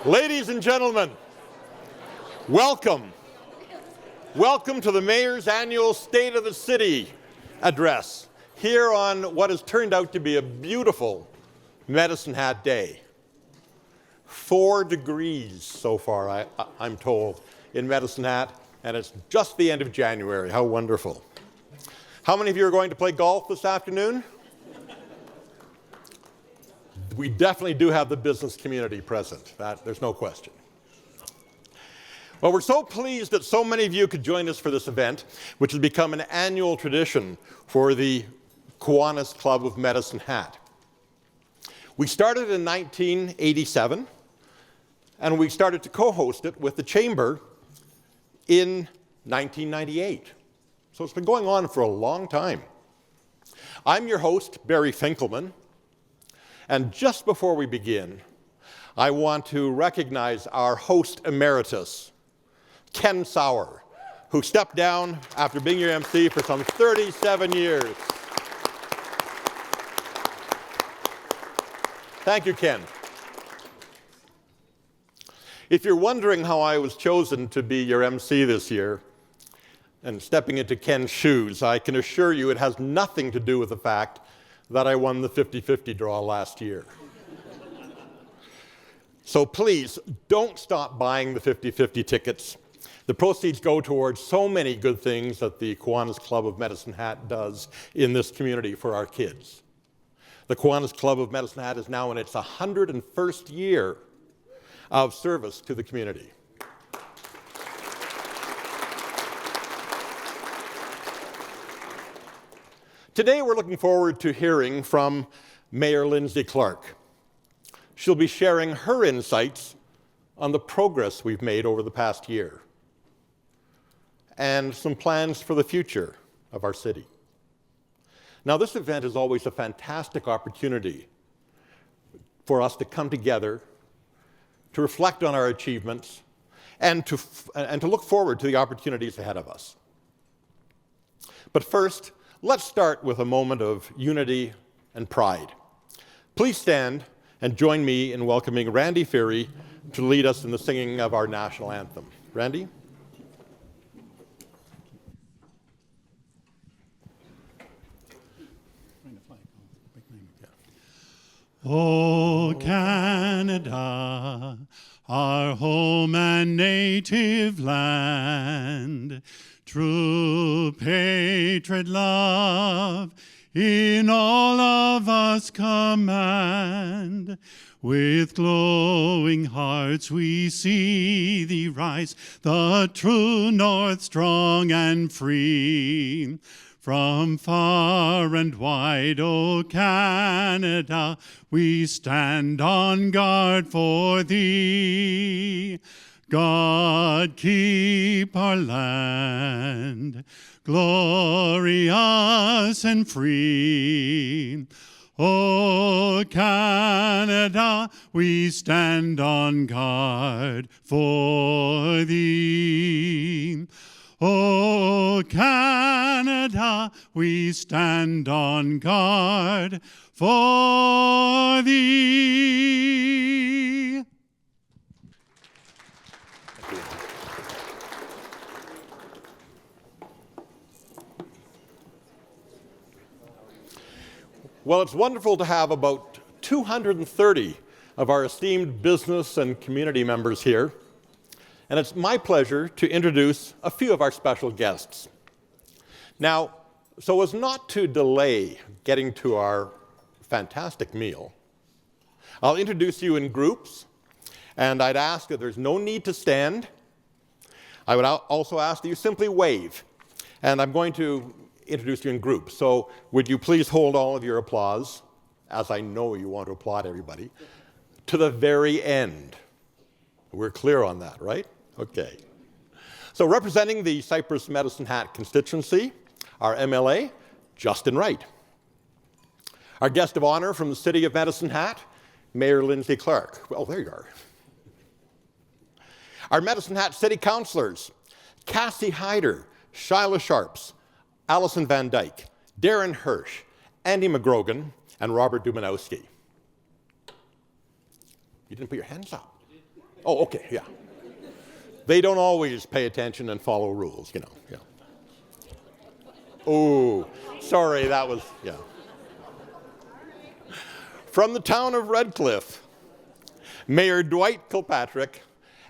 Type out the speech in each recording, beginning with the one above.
Ladies and gentlemen, welcome. Welcome to the Mayor's annual State of the City address here on what has turned out to be a beautiful Medicine Hat day. 4 degrees so far, I'm told, in Medicine Hat, and it's just the end of January. How wonderful. How many of you are going to play golf this afternoon? We definitely do have the business community present. There's no question. Well, we're so pleased that so many of you could join us for this event, which has become an annual tradition for the Kiwanis Club of Medicine Hat. We started in 1987, and we started to co-host it with the Chamber in 1998. So it's been going on for a long time. I'm your host, Barry Finkelman. And just before we begin, I want to recognize our host emeritus, Ken Sauer, who stepped down after being your MC for some 37 years. Thank you, Ken. If you're wondering how I was chosen to be your MC this year, and stepping into Ken's shoes, I can assure you it has nothing to do with the fact that I won the 50-50 draw last year. So please, don't stop buying the 50-50 tickets. The proceeds go towards so many good things that the Kiwanis Club of Medicine Hat does in this community for our kids. The Kiwanis Club of Medicine Hat is now in its 101st year of service to the community. Today we're looking forward to hearing from Mayor Linnsie Clark. She'll be sharing her insights on the progress we've made over the past year and some plans for the future of our city. Now, this event is always a fantastic opportunity for us to come together, to reflect on our achievements, and to look forward to the opportunities ahead of us. But first, let's start with a moment of unity and pride. Please stand and join me in welcoming Randy Feary to lead us in the singing of our national anthem. Randy? O Canada, our home and native land, true patriot love in all of us command. With glowing hearts we see thee rise, the true north strong and free. From far and wide, O Canada, we stand on guard for thee. God keep our land glorious and free. O Canada, we stand on guard for thee. O Canada, we stand on guard for thee. Well, it's wonderful to have about 230 of our esteemed business and community members here. And it's my pleasure to introduce a few of our special guests. Now, so as not to delay getting to our fantastic meal, I'll introduce you in groups, and I'd ask that there's no need to stand. I would also ask that you simply wave, and I'm going to introduce you in groups. So would you please hold all of your applause, as I know you want to applaud everybody, to the very end. We're clear on that, right? Okay. So representing the Cypress Medicine Hat constituency, our MLA, Justin Wright. Our guest of honor from the city of Medicine Hat, Mayor Linnsie Clark. Well, there you are. Our Medicine Hat city councilors, Cassie Hyder, Shyla Sharps, Allison Van Dyke, Darren Hirsch, Andy McGrogan, and Robert Dumanowski. You didn't put your hands up. Oh, okay, yeah. They don't always pay attention and follow rules, you know. Yeah. Oh, sorry, that was, yeah. From the town of Redcliffe, Mayor Dwight Kilpatrick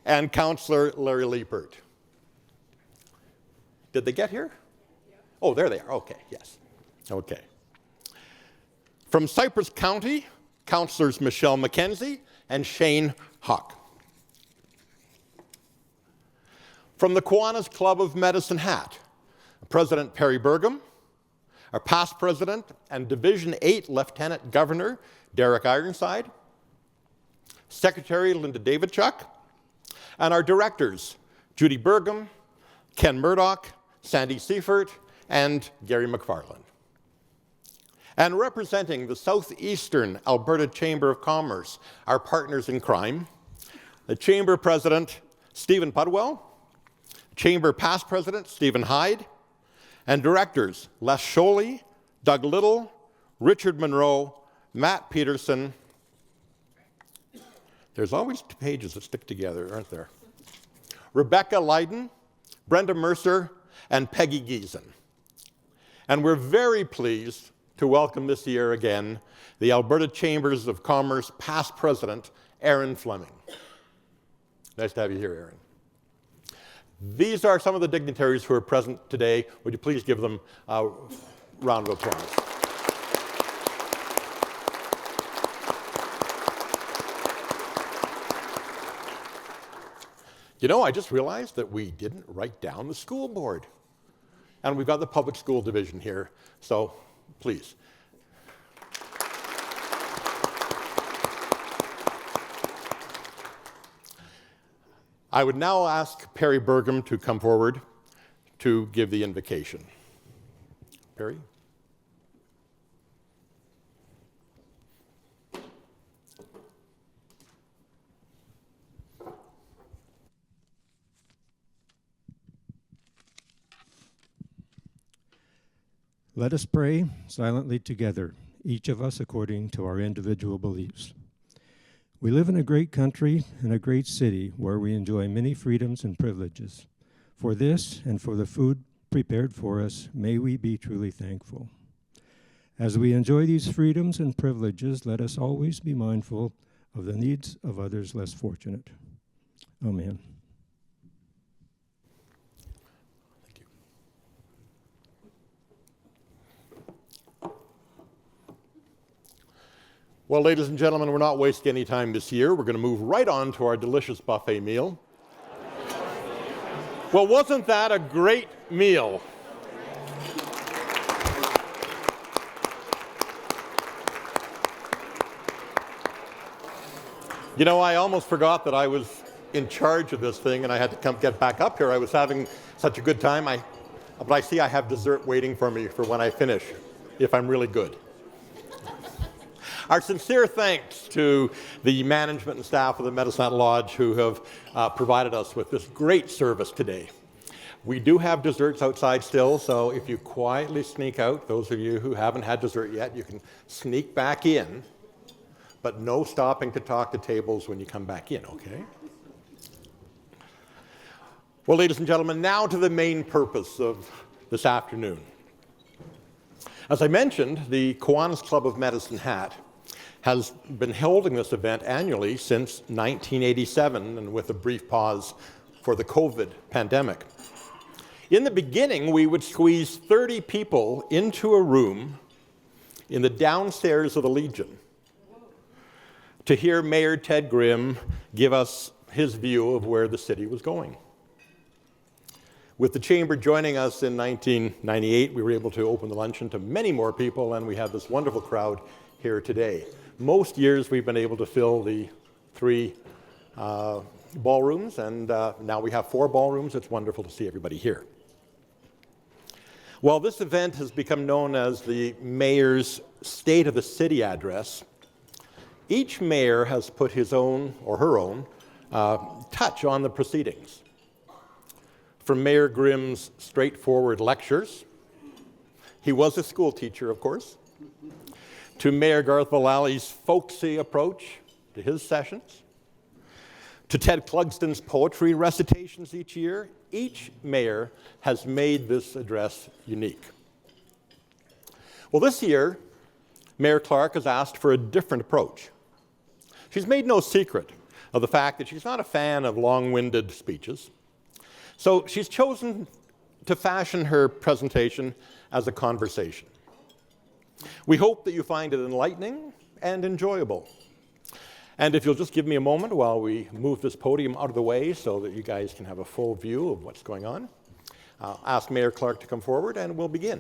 and Councillor Larry Liepert. Did they get here? Oh, there they are. Okay, yes. Okay. From Cypress County, Councillors Michelle McKenzie and Shane Huck. From the Kiwanis Club of Medicine Hat, President Perry Burgum, our past president and Division 8 Lieutenant Governor Derek Ironside, Secretary Linda Davidchuk, and our directors Judy Burgum, Ken Murdoch, Sandy Seifert, and Gary McFarland. And representing the Southeastern Alberta Chamber of Commerce, our partners in crime, the Chamber President Stephen Pudwell, Chamber past President Stephen Hyde, and directors Les Sholey, Doug Little, Richard Monroe, Matt Peterson. There's always two pages that stick together, aren't there? Rebecca Leyden, Brenda Mercer, and Peggy Giesen. And we're very pleased to welcome this year again the Alberta Chambers of Commerce past president, Aaron Fleming. Nice to have you here, Aaron. These are some of the dignitaries who are present today. Would you please give them a round of applause? You know, I just realized that we didn't write down the school board. And we've got the public school division here, so please. I would now ask Perry Burgum to come forward to give the invocation. Perry? Let us pray silently together, each of us according to our individual beliefs. We live in a great country and a great city where we enjoy many freedoms and privileges. For this and for the food prepared for us, may we be truly thankful. As we enjoy these freedoms and privileges, let us always be mindful of the needs of others less fortunate. Amen. Well, ladies and gentlemen, we're not wasting any time this year. We're going to move right on to our delicious buffet meal. Well, wasn't that a great meal? You know, I almost forgot that I was in charge of this thing and I had to come get back up here. I was having such a good time. But I see I have dessert waiting for me for when I finish, if I'm really good. Our sincere thanks to the management and staff of the Medicine Hat Lodge who have provided us with this great service today. We do have desserts outside still, so if you quietly sneak out, those of you who haven't had dessert yet, you can sneak back in, but no stopping to talk to tables when you come back in, okay? Well, ladies and gentlemen, now to the main purpose of this afternoon. As I mentioned, the Kiwanis Club of Medicine Hat has been holding this event annually since 1987, and with a brief pause for the COVID pandemic. In the beginning, we would squeeze 30 people into a room in the downstairs of the Legion to hear Mayor Ted Grimm give us his view of where the city was going. With the Chamber joining us in 1998, we were able to open the luncheon to many more people, and we have this wonderful crowd here today. Most years we've been able to fill the 3 ballrooms, and now we have 4 ballrooms. It's wonderful to see everybody here. Well, this event has become known as the Mayor's State of the City address. Each mayor has put his own or her own touch on the proceedings. From Mayor Grimm's straightforward lectures, he was a school teacher, of course, to Mayor Garth Vallally's folksy approach to his sessions, to Ted Clugston's poetry recitations each year, each mayor has made this address unique. Well, this year, Mayor Clark has asked for a different approach. She's made no secret of the fact that she's not a fan of long-winded speeches, so she's chosen to fashion her presentation as a conversation. We hope that you find it enlightening and enjoyable. And if you'll just give me a moment while we move this podium out of the way so that you guys can have a full view of what's going on, I'll ask Mayor Clark to come forward and we'll begin.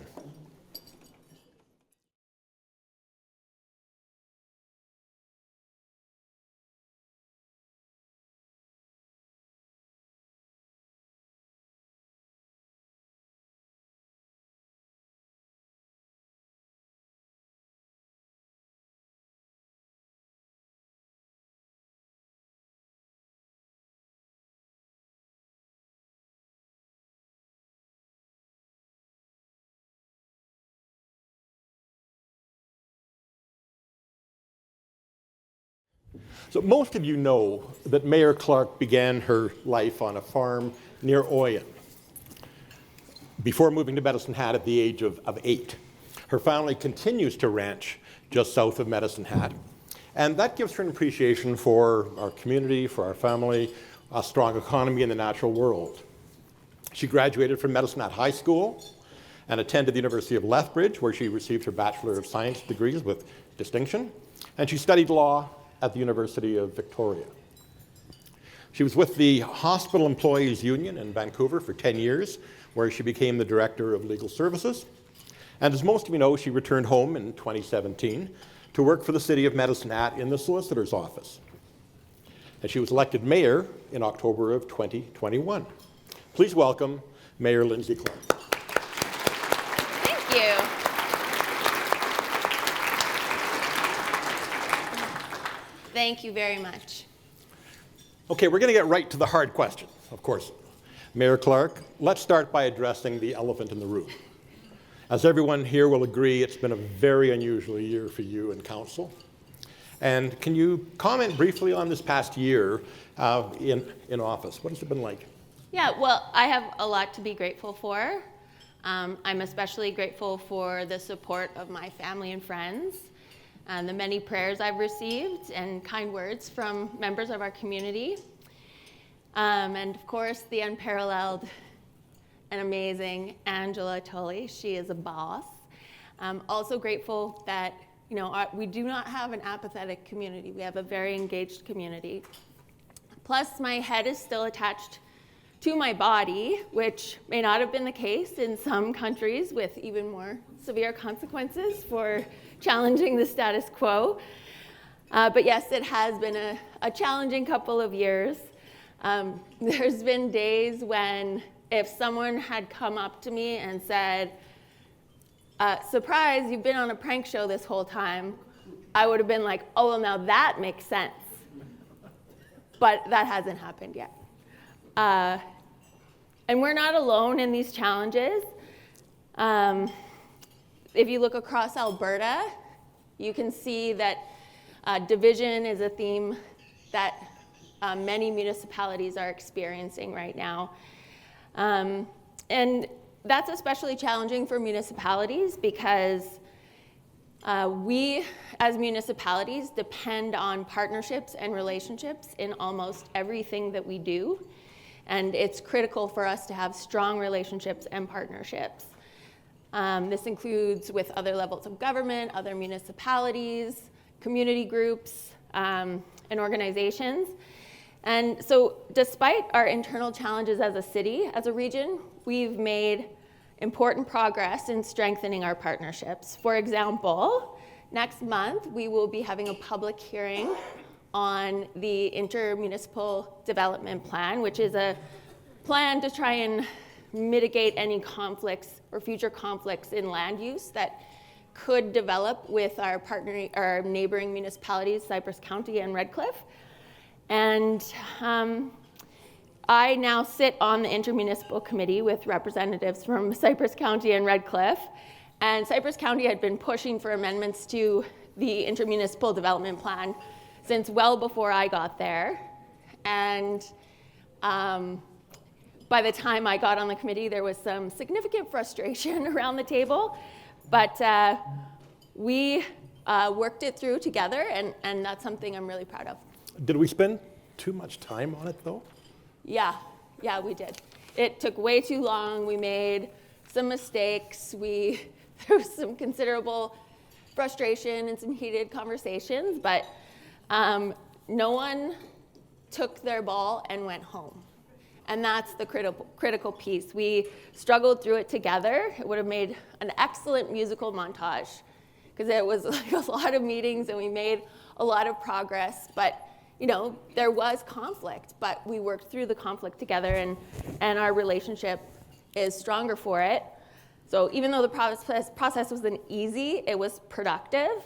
So most of you know that Mayor Clark began her life on a farm near Oyen before moving to Medicine Hat at the age of 8. Her family continues to ranch just south of Medicine Hat, and that gives her an appreciation for our community, for our family, a strong economy in the natural world. She graduated from Medicine Hat High School and attended the University of Lethbridge, where she received her Bachelor of Science degrees with distinction, and she studied law at the University of Victoria. She was with the Hospital Employees Union in Vancouver for 10 years, where she became the Director of Legal Services. And as most of you know, she returned home in 2017 to work for the City of Medicine Hat in the Solicitor's Office. And she was elected Mayor in October of 2021. Please welcome Mayor Linnsie Clark. Thank you. Thank you very much. Okay, we're going to get right to the hard question, of course. Mayor Clark, let's start by addressing the elephant in the room. As everyone here will agree, it's been a very unusual year for you and council. And can you comment briefly on this past year in office? What has it been like? Yeah, well, I have a lot to be grateful for. I'm especially grateful for the support of my family and friends, and the many prayers I've received and kind words from members of our community. And of course, the unparalleled and amazing Angela Tully. She is a boss. I'm also grateful that we do not have an apathetic community. We have a very engaged community. Plus, my head is still attached to my body, which may not have been the case in some countries with even more severe consequences for challenging the status quo. But yes, it has been a challenging couple of years. There's been days when if someone had come up to me and said, surprise, you've been on a prank show this whole time, I would have been like, oh, well, now that makes sense. But that hasn't happened yet. And we're not alone in these challenges. If you look across Alberta, you can see that division is a theme that many municipalities are experiencing right now. And that's especially challenging for municipalities because we, as municipalities, depend on partnerships and relationships in almost everything that we do. And it's critical for us to have strong relationships and partnerships. This includes with other levels of government, other municipalities, community groups, and organizations. And so despite our internal challenges as a city, as a region, we've made important progress in strengthening our partnerships. For example, next month, we will be having a public hearing on the intermunicipal development plan, which is a plan to try and mitigate any conflicts or future conflicts in land use that could develop with our neighboring municipalities, Cypress County and Redcliffe. And I now sit on the intermunicipal committee with representatives from Cypress County and Redcliffe. And Cypress County had been pushing for amendments to the intermunicipal development plan since well before I got there. And by the time I got on the committee, there was some significant frustration around the table, but we worked it through together, and that's something I'm really proud of. Did we spend too much time on it, though? Yeah, we did. It took way too long. We made some mistakes. There was some considerable frustration and some heated conversations, but no one took their ball and went home. And that's the critical piece. We struggled through it together. It would have made an excellent musical montage, because it was like a lot of meetings and we made a lot of progress, but there was conflict, but we worked through the conflict together, and our relationship is stronger for it. So even though the process wasn't easy, it was productive.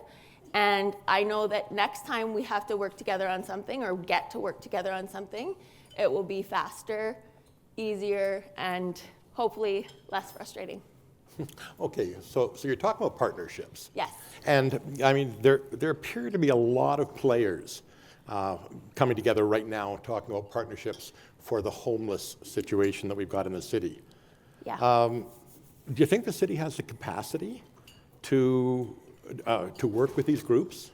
And I know that next time we have to work together on something, or get to work together on something, it will be faster, easier, and hopefully less frustrating. Okay, so you're talking about partnerships. Yes. And I mean, there appear to be a lot of players coming together right now talking about partnerships for the homeless situation that we've got in the city. Yeah. Do you think the city has the capacity to work with these groups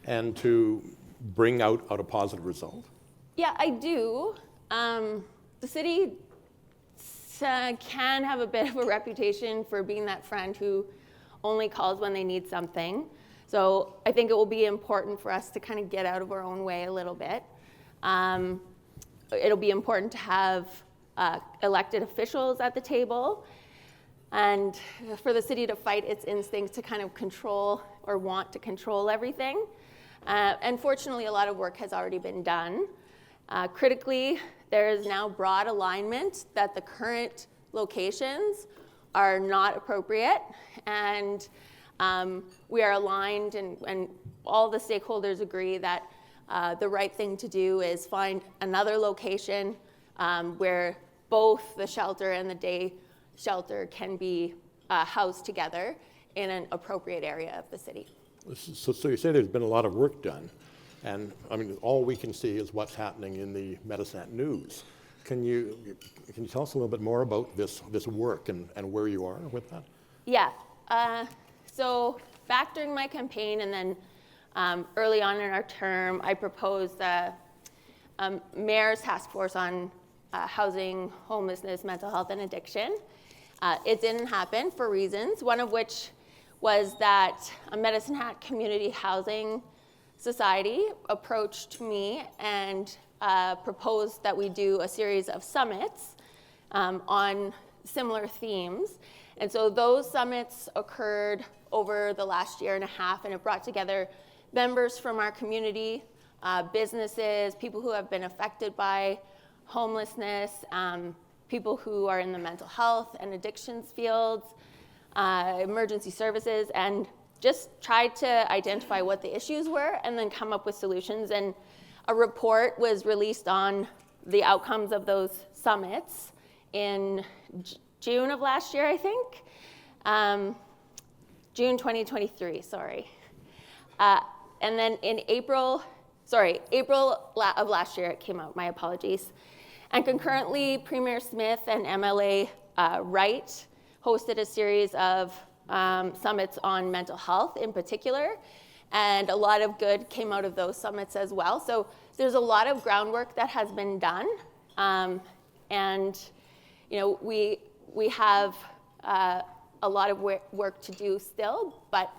and to bring out a positive result? Yeah, I do. The city can have a bit of a reputation for being that friend who only calls when they need something. So I think it will be important for us to kind of get out of our own way a little bit. It'll be important to have elected officials at the table, and for the city to fight its instincts to kind of control or want to control everything. And fortunately, a lot of work has already been done. Critically, there is now broad alignment that the current locations are not appropriate, and we are aligned, and all the stakeholders agree that the right thing to do is find another location where both the shelter and the day shelter can be housed together in an appropriate area of the city. So you say there's been a lot of work done, and I mean, all we can see is what's happening in the Medicine News. Can you tell us a little bit more about this work and where you are with that? Yeah. So back during my campaign, and then early on in our term, I proposed a mayor's task force on housing, homelessness, mental health, and addiction. It didn't happen for reasons, one of which was that a Medicine Hat Community Housing Society approached me and proposed that we do a series of summits on similar themes. And so those summits occurred over the last year and a half, and it brought together members from our community, businesses, people who have been affected by homelessness, people who are in the mental health and addictions fields, emergency services, and just tried to identify what the issues were and then come up with solutions. And a report was released on the outcomes of those summits in June of last year, I think. June 2023, sorry. And then in April of last year it came out, my apologies. And concurrently, Premier Smith and MLA Wright hosted a series of summits on mental health in particular, and a lot of good came out of those summits as well. So there's a lot of groundwork that has been done, and we have a lot of work to do still, but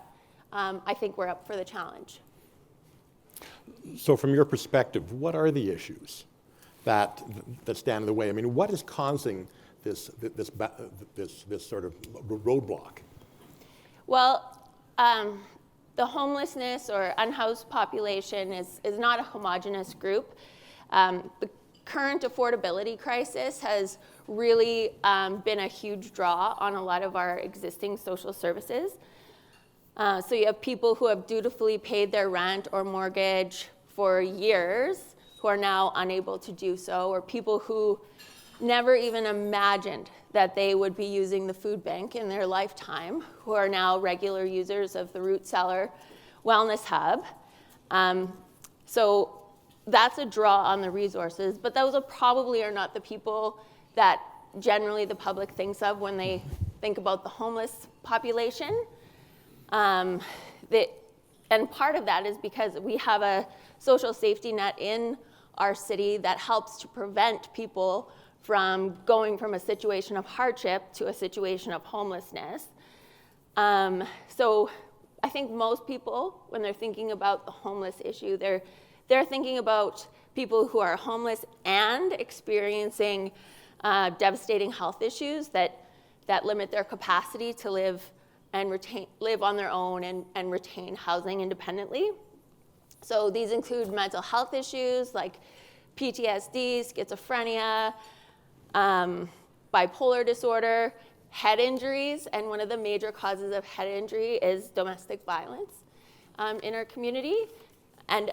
I think we're up for the challenge. So from your perspective, what are the issues that stand in the way? I mean, what is causing this sort of roadblock? Well, the homelessness or unhoused population is not a homogeneous group. The current affordability crisis has really been a huge draw on a lot of our existing social services. So you have people who have dutifully paid their rent or mortgage for years who are now unable to do so, or people who never even imagined that they would be using the food bank in their lifetime, who are now regular users of the Root Cellar Wellness Hub. So that's a draw on the resources, but those probably are not the people that generally the public thinks of when they think about the homeless population. And part of that is because we have a social safety net in our city that helps to prevent people from going from a situation of hardship to a situation of homelessness. So I think most people, when they're thinking about the homeless issue, they're thinking about people who are homeless and experiencing devastating health issues that limit their capacity to live on their own and retain housing independently. So these include mental health issues like PTSD, schizophrenia, bipolar disorder, head injuries, and one of the major causes of head injury is domestic violence in our community and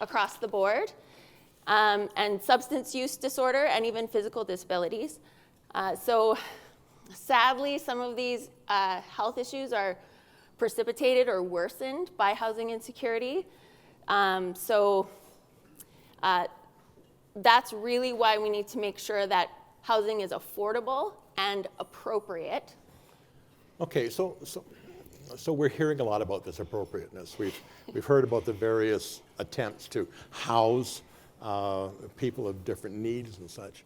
across the board, and substance use disorder and even physical disabilities. So sadly, some of these health issues are precipitated or worsened by housing insecurity. That's really why we need to make sure that housing is affordable and appropriate. Okay, so we're hearing a lot about this appropriateness. We've heard about the various attempts to house people of different needs and such.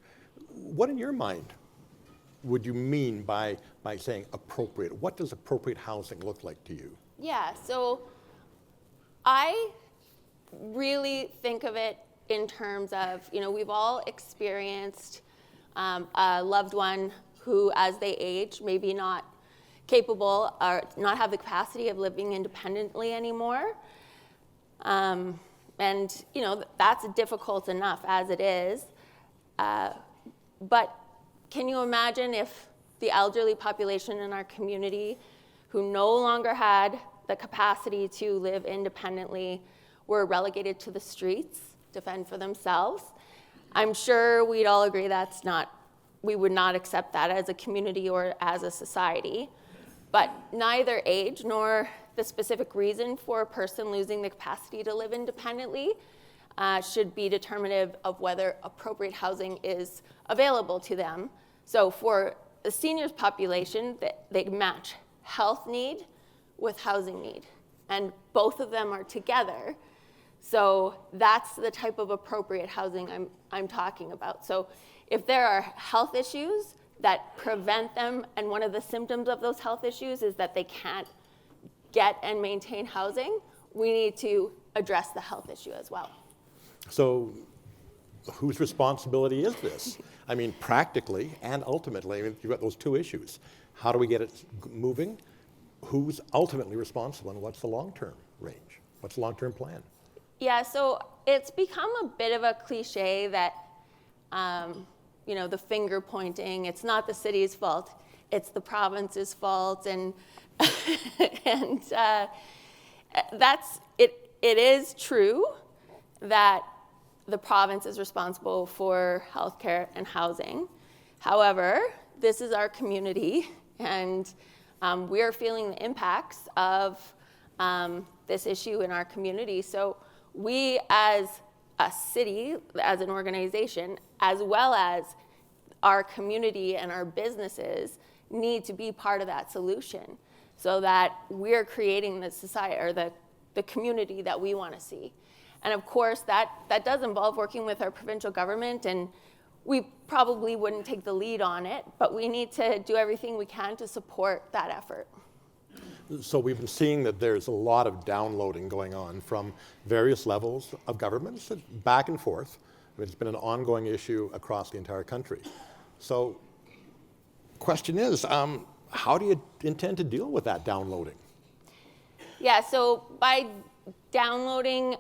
What in your mind would you mean by saying appropriate? What does appropriate housing look like to you? Yeah, so I really think of it in terms of, we've all experienced a loved one who, as they age, maybe not capable or not have the capacity of living independently anymore. And, that's difficult enough as it is. But can you imagine if the elderly population in our community who no longer had the capacity to live independently were relegated to the streets to fend for themselves? I'm sure we'd all agree we would not accept that as a community or as a society. But neither age nor the specific reason for a person losing the capacity to live independently should be determinative of whether appropriate housing is available to them. So for the seniors population, they match health need with housing need, and both of them are together. So that's the type of appropriate housing I'm talking about. So if there are health issues that prevent them, and one of the symptoms of those health issues is that they can't get and maintain housing, we need to address the health issue as well. So whose responsibility is this? I mean, practically and ultimately, you've got those two issues. How do we get it moving? Who's ultimately responsible, and what's the long-term range? What's the long-term plan? Yeah, so it's become a bit of a cliche that, the finger pointing, it's not the city's fault, it's the province's fault, and it is true that the province is responsible for healthcare and housing. However, this is our community, and we're feeling the impacts of this issue in our community. So we as a city, as an organization, as well as our community and our businesses need to be part of that solution so that we're creating the society or the community that we want to see. And of course, that does involve working with our provincial government, and we probably wouldn't take the lead on it, but we need to do everything we can to support that effort. So we've been seeing that there's a lot of downloading going on from various levels of governments, back and forth. It's been an ongoing issue across the entire country. So question is, how do you intend to deal with that downloading? Yeah, so by downloading,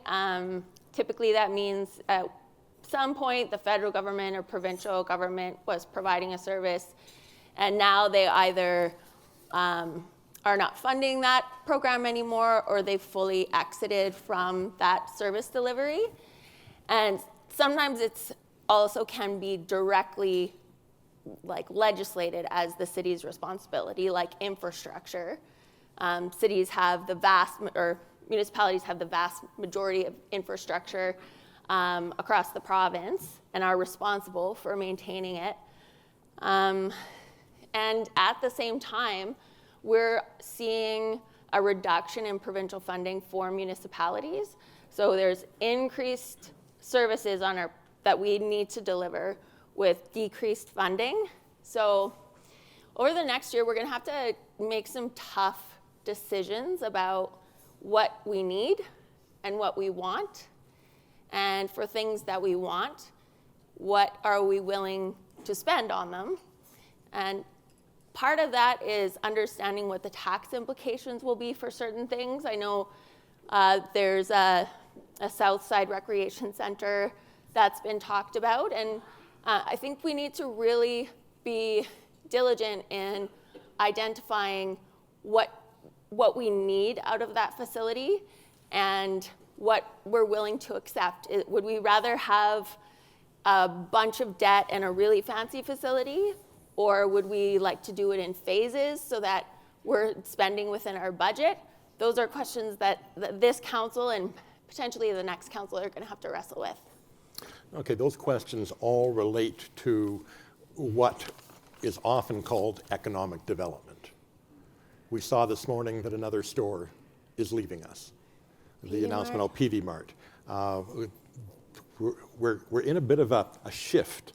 typically that means at some point the federal government or provincial government was providing a service, and now they either are not funding that program anymore, or they've fully exited from that service delivery. And sometimes it's also can be directly legislated as the city's responsibility, like infrastructure. Cities have municipalities have the vast majority of infrastructure across the province and are responsible for maintaining it. And at the same time, we're seeing a reduction in provincial funding for municipalities. So there's increased services that we need to deliver with decreased funding. So over the next year, we're going to have to make some tough decisions about what we need and what we want. And for things that we want, what are we willing to spend on them? And part of that is understanding what the tax implications will be for certain things. I know there's a South Side Recreation Center that's been talked about, and I think we need to really be diligent in identifying what we need out of that facility and what we're willing to accept. Would we rather have a bunch of debt and a really fancy facility, or would we like to do it in phases so that we're spending within our budget? Those are questions that this council and potentially the next council are going to have to wrestle with. Okay, those questions all relate to what is often called economic development. We saw this morning that another store is leaving us. The announcement of PV Mart. We're in a bit of a shift.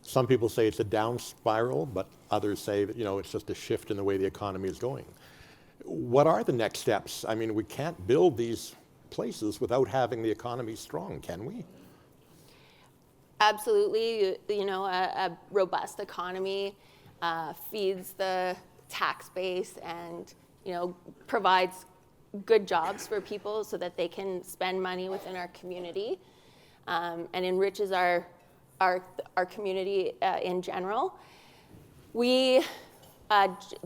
Some people say it's a down spiral, but others say that, it's just a shift in the way the economy is going. What are the next steps? I mean, we can't build these places without having the economy strong, can we? Absolutely. A robust economy feeds the tax base and, provides good jobs for people so that they can spend money within our community and enriches our community in general. We,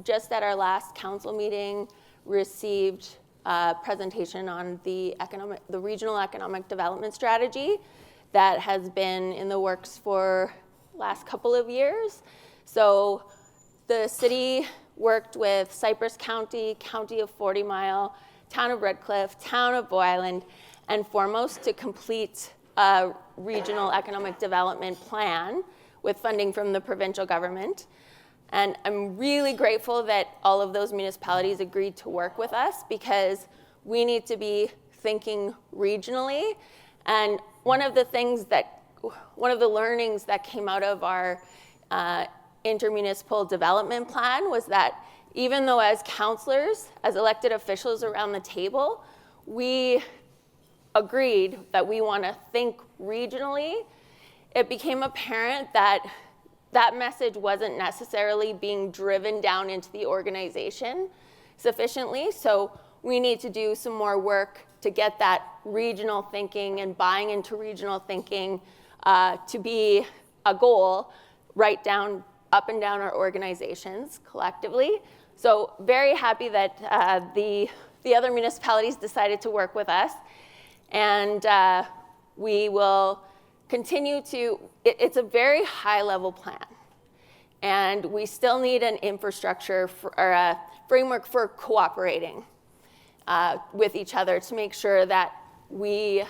just at our last council meeting, received a presentation on the regional economic development strategy that has been in the works for the last couple of years. So the city worked with Cypress County, County of 40 Mile, Town of Redcliffe, Town of Bow Island, and Foremost to complete a regional economic development plan with funding from the provincial government. And I'm really grateful that all of those municipalities agreed to work with us because we need to be thinking regionally. And one of the learnings that came out of our intermunicipal development plan was that even though as councillors, as elected officials around the table, we agreed that we want to think regionally, it became apparent that that message wasn't necessarily being driven down into the organization sufficiently. So we need to do some more work to get that regional thinking and buying into regional thinking to be a goal right down, up and down our organizations collectively. So very happy that the other municipalities decided to work with us. And we will continue to, it's a very high level plan. And we still need an infrastructure or a framework for cooperating with each other to make sure that we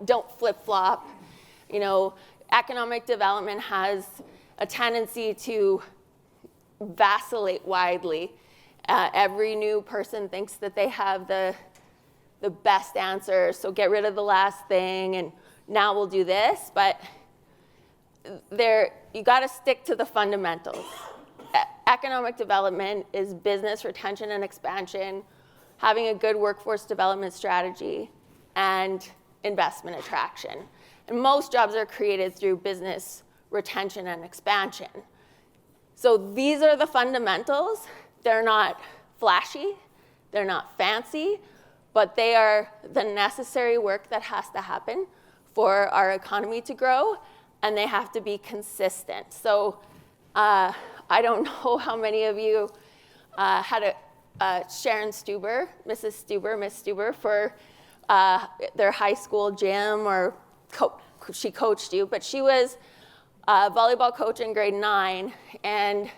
don't flip-flop. Economic development has a tendency to vacillate widely. Every new person thinks that they have the best answer, so get rid of the last thing, and now we'll do this. But you got to stick to the fundamentals. Economic development is business retention and expansion, having a good workforce development strategy, and investment attraction. And most jobs are created through business retention and expansion. So these are the fundamentals. They're not flashy, they're not fancy, but they are the necessary work that has to happen for our economy to grow, and they have to be consistent. So I don't know how many of you had Sharon Stuber, Miss Stuber, for their high school gym, or she coached you, but she was a volleyball coach in grade 9, and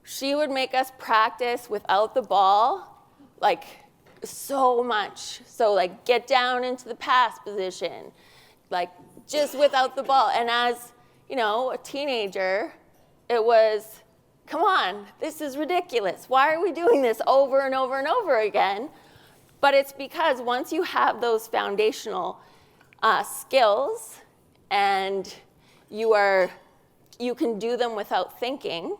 she would make us practice without the ball, like so much. So like get down into the pass position, like just without the ball. And as, a teenager, it was, come on, this is ridiculous. Why are we doing this over and over and over again? But it's because once you have those foundational skills and you can do them without thinking,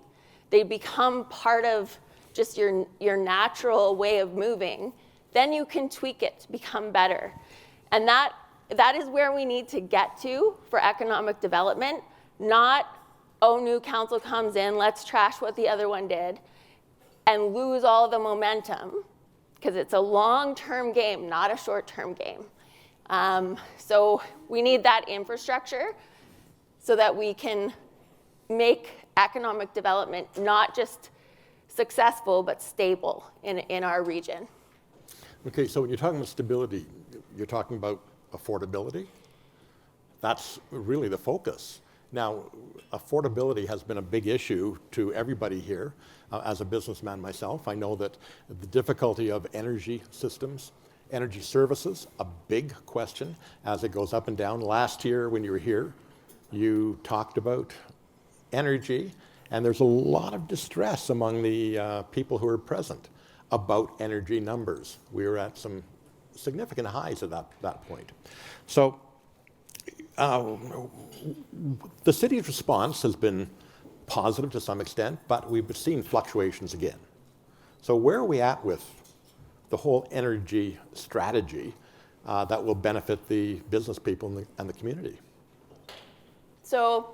they become part of just your natural way of moving, then you can tweak it to become better. And that is where we need to get to for economic development, not, oh, new council comes in, let's trash what the other one did, and lose all the momentum, because it's a long-term game, not a short-term game. So we need that infrastructure so that we can make economic development not just successful, but stable in our region. Okay, so when you're talking about stability, you're talking about affordability? That's really the focus. Now, affordability has been a big issue to everybody here. As a businessman myself, I know that the difficulty of energy systems, energy services, a big question as it goes up and down. Last year when you were here, you talked about energy, and there's a lot of distress among the people who are present about energy numbers. We were at some significant highs at that point. So the city's response has been positive to some extent, but we've seen fluctuations again. So where are we at with the whole energy strategy that will benefit the business people and the community? So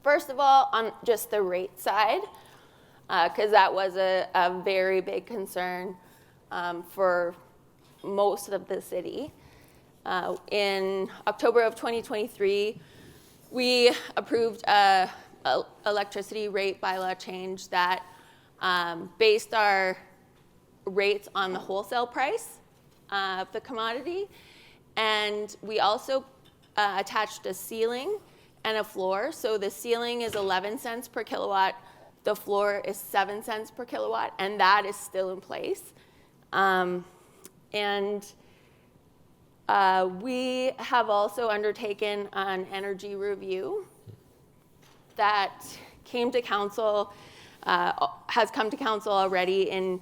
first of all, on just the rate side, because that was a very big concern for most of the city. In October of 2023, we approved a electricity rate bylaw change that based our rates on the wholesale price of the commodity, and we also attached a ceiling and a floor. So the ceiling is 11 cents per kilowatt, the floor is 7 cents per kilowatt, and that is still in place. We have also undertaken an energy review that came to council, has come to council already in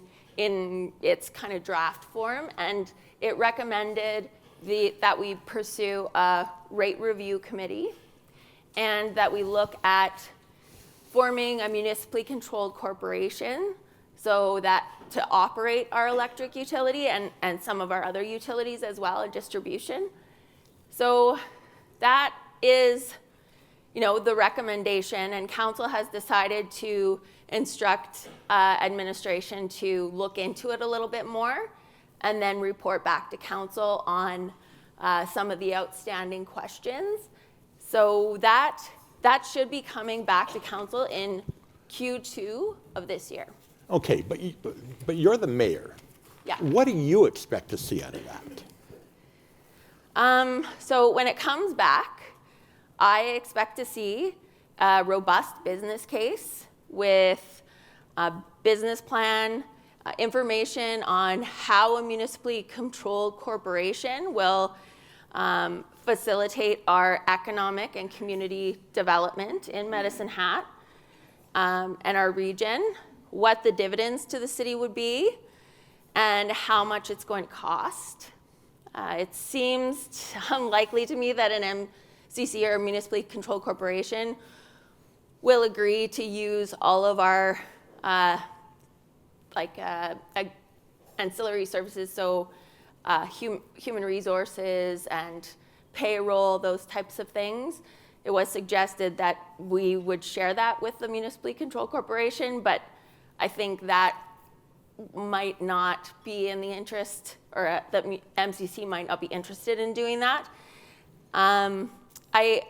its kind of draft form, and it recommended that we pursue a rate review committee and that we look at forming a municipally controlled corporation so that to operate our electric utility and some of our other utilities as well, distribution. So that is, the recommendation, and council has decided to instruct administration to look into it a little bit more and then report back to council on some of the outstanding questions. So that should be coming back to council in Q2 of this year. Okay, but you're the mayor. Yeah. What do you expect to see out of that? So when it comes back, I expect to see a robust business case with a business plan, information on how a municipally controlled corporation will facilitate our economic and community development in Medicine Hat and our region, what the dividends to the city would be, and how much it's going to cost. It seems unlikely to me that an MCC or a municipally controlled corporation will agree to use all of our ancillary services, so human resources and payroll, those types of things. It was suggested that we would share that with the municipally controlled corporation, but I think that might not be in the interest, or the MCC might not be interested in doing that. I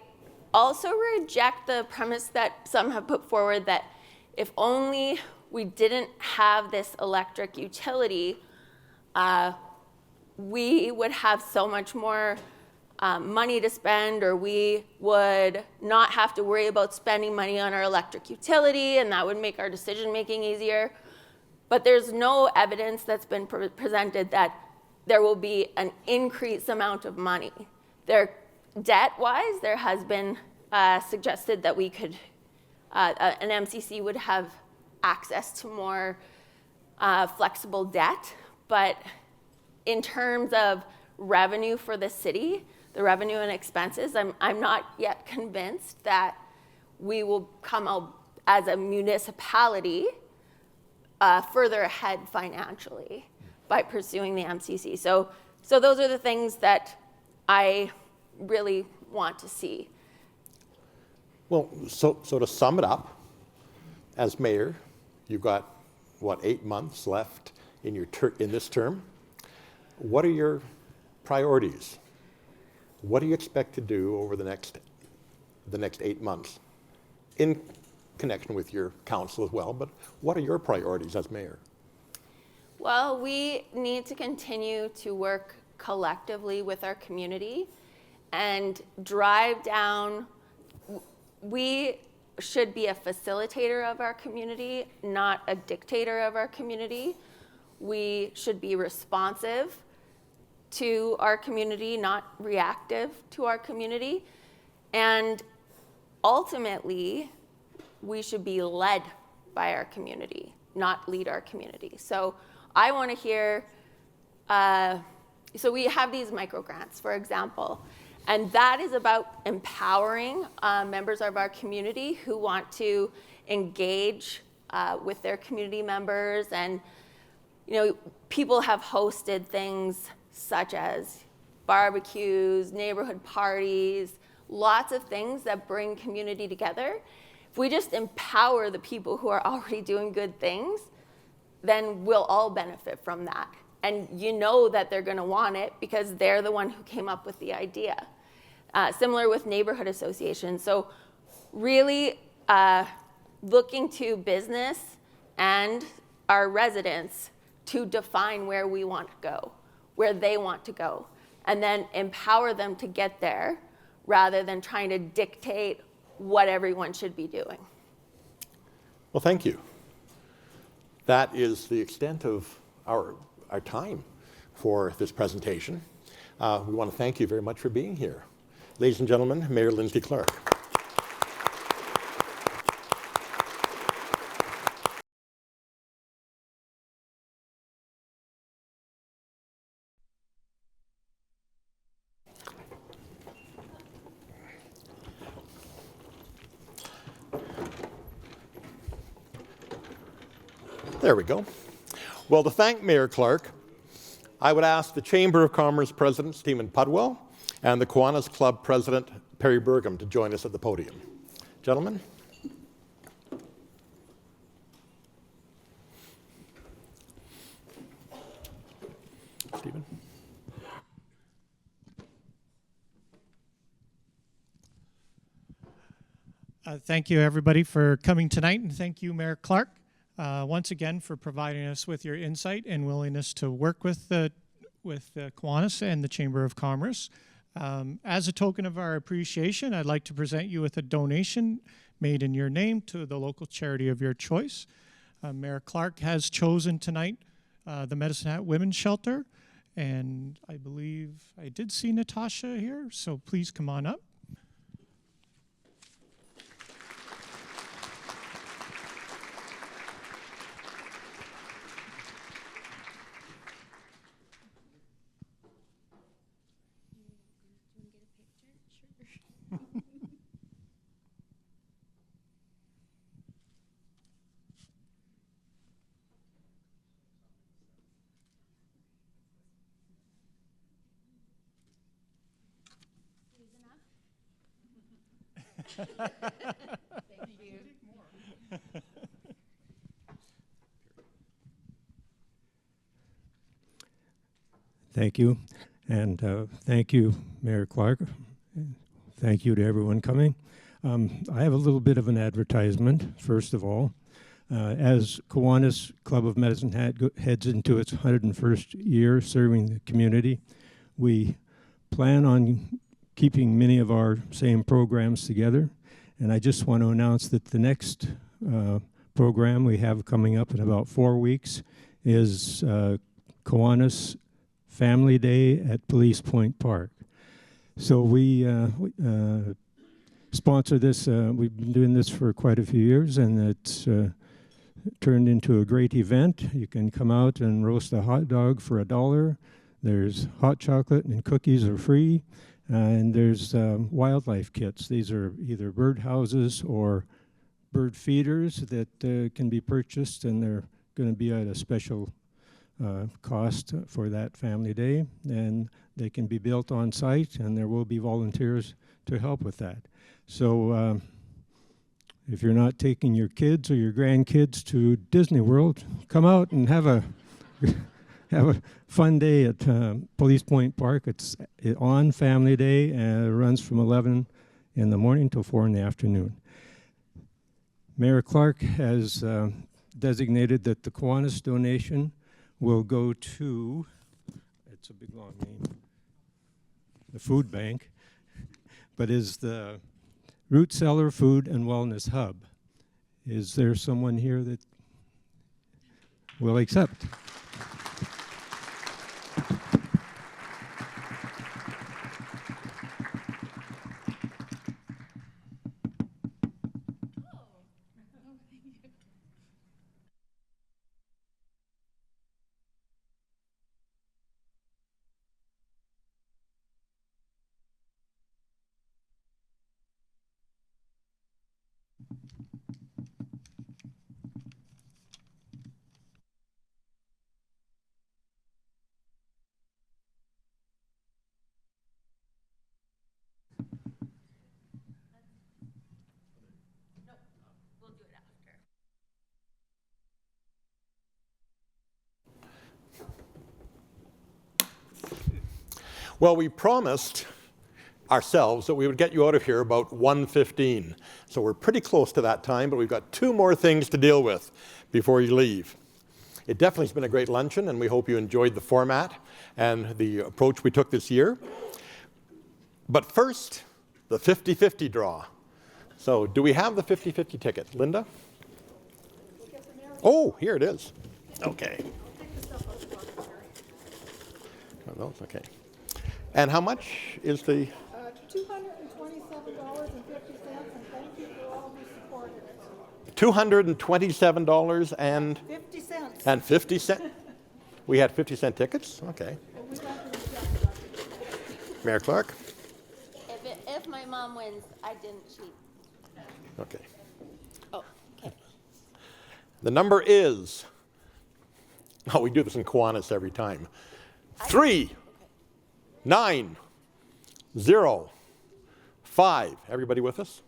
also reject the premise that some have put forward that if only we didn't have this electric utility, we would have so much more money to spend, or we would not have to worry about spending money on our electric utility, and that would make our decision making easier. But there's no evidence that's been presented that there will be an increased amount of money. There debt-wise, there has been suggested that we could, an MCC would have access to more flexible debt, but in terms of revenue for the city, the revenue and expenses, I'm not yet convinced that we will come out as a municipality further ahead financially by pursuing the MCC. So those are the things that I really want to see. Well, so to sum it up, as mayor, you've got, what, 8 months left in your in this term. What are your priorities? What do you expect to do over the next 8 months in connection with your council as well, but what are your priorities as mayor? Well, we need to continue to work collectively with our community and drive down. We should be a facilitator of our community, not a dictator of our community. We should be responsive to our community, not reactive to our community. And ultimately, we should be led by our community, not lead our community. So I want to hear, so we have these micro grants, for example, and that is about empowering members of our community who want to engage with their community members. And people have hosted things such as barbecues, neighborhood parties, lots of things that bring community together. If we just empower the people who are already doing good things, then we'll all benefit from that. And you know that they're going to want it because they're the one who came up with the idea. Similar with neighborhood associations. So really looking to business and our residents to define where we want to go, where they want to go, and then empower them to get there rather than trying to dictate what everyone should be doing. Well, thank you. That is the extent of our time for this presentation. We want to thank you very much for being here. Ladies and gentlemen, Mayor Linnsie Clark. There we go. Well, to thank Mayor Clark, I would ask the Chamber of Commerce President, Stephen Pudwell, and the Kiwanis Club President, Perry Burgum, to join us at the podium. Gentlemen. Stephen. Thank you, everybody, for coming tonight, and thank you, Mayor Clark, once again for providing us with your insight and willingness to work with the Kiwanis and the Chamber of Commerce. As a token of our appreciation, I'd like to present you with a donation made in your name to the local charity of your choice. Mayor Clark has chosen tonight the Medicine Hat Women's Shelter, and I believe I did see Natasha here, so please come on up. Thank you. Thank you. And thank you, Mayor Clark. Thank you to everyone coming. I have a little bit of an advertisement, first of all. As Kiwanis Club of Medicine Hat heads into its 101st year serving the community, we plan on keeping many of our same programs together. And I just want to announce that the next program we have coming up in about 4 weeks is Kiwanis Family Day at Police Point Park. So we sponsor this. We've been doing this for quite a few years, and it's turned into a great event. You can come out and roast a hot dog for $1. There's hot chocolate and cookies are free, and there's wildlife kits. These are either bird houses or bird feeders that can be purchased, and they're going to be at a special cost for that family day, and they can be built on site, and there will be volunteers to help with that. So if you're not taking your kids or your grandkids to Disney World, come out and have a have a fun day at Police Point Park. It's on Family Day, and it runs from 11 in the morning till 4 in the afternoon. Mayor Clark has designated that the Kiwanis donation will go to, it's a big long name, the food bank, but is the Root Cellar Food and Wellness Hub. Is there someone here that will accept? Well, we promised ourselves that we would get you out of here about 1:15. So we're pretty close to that time, but we've got 2 more things to deal with before you leave. It definitely has been a great luncheon, and we hope you enjoyed the format and the approach we took this year. But first, the 50-50 draw. So do we have the 50-50 ticket? Linda? Oh, here it is. Okay. Oh, those, okay. And how much is the? $227.50, and thank you for all who supported it. $227 and 50 cents. 50 cents. We had 50-cent tickets. Okay. Mayor Clark. If my mom wins, I didn't cheat. Okay. Oh, okay. The number is. Oh, we do this in Kiwanis every time. 3, 9, 0, 5. Everybody with us?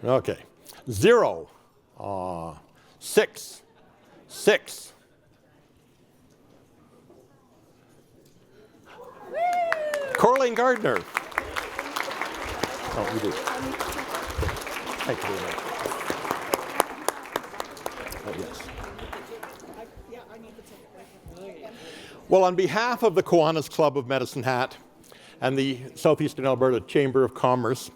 Okay. 0, 6, 6. Corleen Gardner. Oh, you do. Thank you very much. Oh, yes. Well, on behalf of the Kiwanis Club of Medicine Hat and the Southeastern Alberta Chamber of Commerce,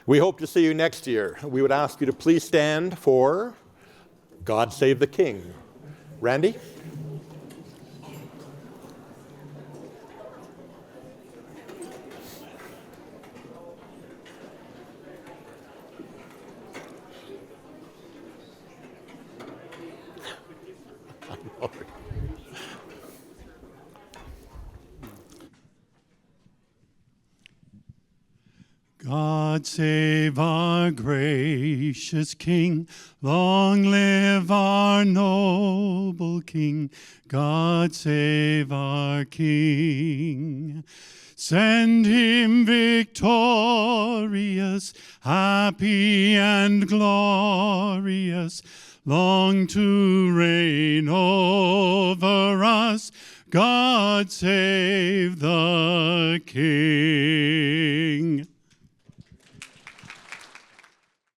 we hope to see you next year. We would ask you to please stand for God Save the King. Randy? God save our gracious King, long live our noble King. God save our King. Send him victorious, happy and glorious, long to reign over us. God save the King.